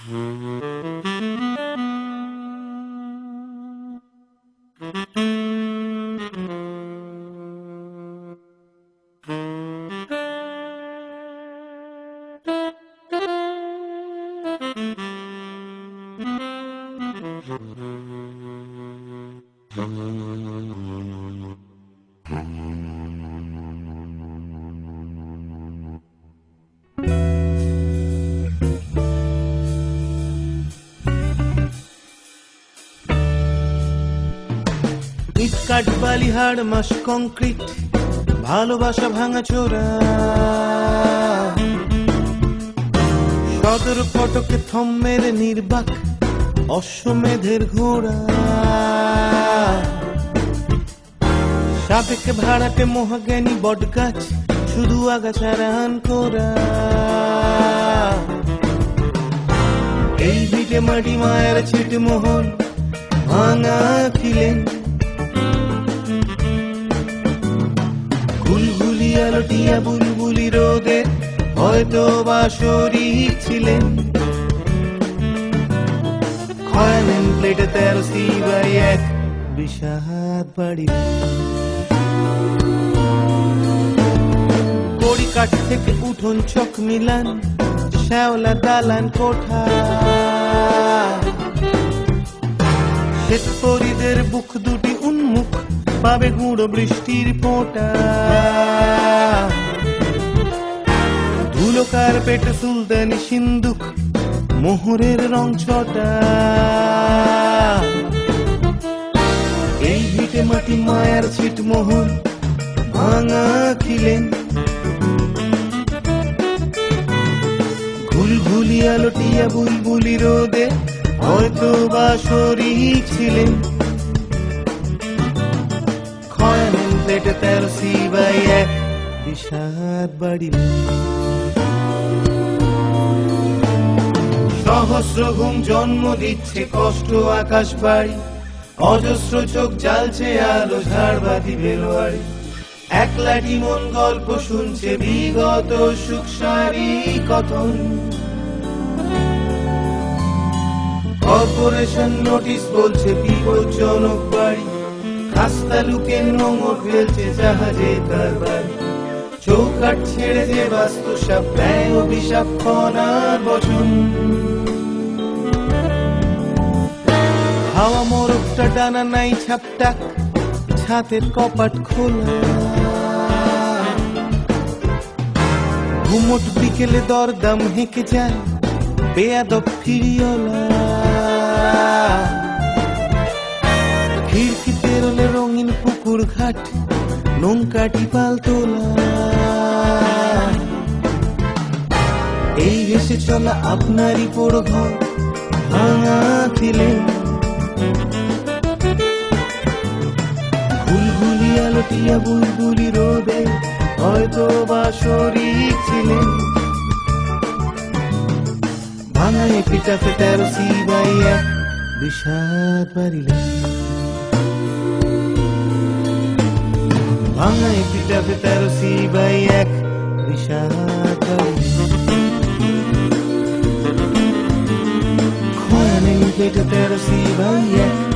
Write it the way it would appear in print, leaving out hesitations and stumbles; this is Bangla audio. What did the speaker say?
ইট কাঠ বালিহাড় মাস কংক্রিট ভালোবাসা ভাঙা চোরা সদর ফটকে থম মেরে নির্বাক অশ্বমেধের ঘোড়া সাপেকে ভাড়াটে মহাজ্ঞানী বটগাছ শুধু আগাছারান করা এই ভিটে মাটি মায়ের ছিট মোহন ভাঙা খিলেন গুলগুলি আলোটিয়া বুলবুলি রোদে হয়তো বা শরীর ছিলেন খয়ানেন প্লেটে 13/1 বিষাদ বাড়ি কড়ি কাঠ থেকে উঠোন চক মিলান শ্যাওলা দালান কোঠা শ্বেত পরিদের বুক দুটি উন্মুখ পাবে গুঁড়ো বৃষ্টির ফোঁটা ধুলো কার্পেট সুলতানি সিন্দুক মোহরের রং ছটা এই ভিটে মাটি মায়ার ছিট মোহন ভাঙা খিলেন ঘুলঘুলি আলোটিয়া বুলবুলি রোদে হয়তো বা শরীর ছিলেন খয়ানেন প্লেটে 13/1 বিষাদ বাড়িল সহস্র ঘুম জন্ম দিচ্ছে কষ্ট আকাশ বাড়ি অজস্র চোখ জ্বালছে আলো ঝাড়বাতি বেলোয়ারি একলাটি মন গল্প শুনছে বিগত সুখ সারি কথন কর্পোরেশন নোটিশ বলছে বিপজ্জনক বাড়ি খাস্তা লুকের নোংর ফেলছে জাহাজে কারবার চৌকাঠ ছেড়ে যে বাস্তু সাপ ব্যয় অভিশাপ কণার বচন হাওয়া মোরগটা ডানা নাই ছাপটাক ছাতের কপাট খোলা ঘুমট বিকেলে দরদাম হেঁকে যায় বেয়াদব ফিরিওলা খিড়কি পেরোলে রঙিন পুকুর ঘাট নৌকাটি পাল তোলা এই ভেসে চলা আপনারই পোড়ো ঘর ভাঙা খিলেন ঘুলঘুলি আলোটিয়া বুলবুলি রোদে হয়তো বা শরীর ছিলেন ভাঙা এপিটাফে 13/1 বিষাদ বাড়িলেন ভাঙা এপিটাফে 13/1 বিষাদ বাড়িলেন খয়ানেন প্লেটে 13/1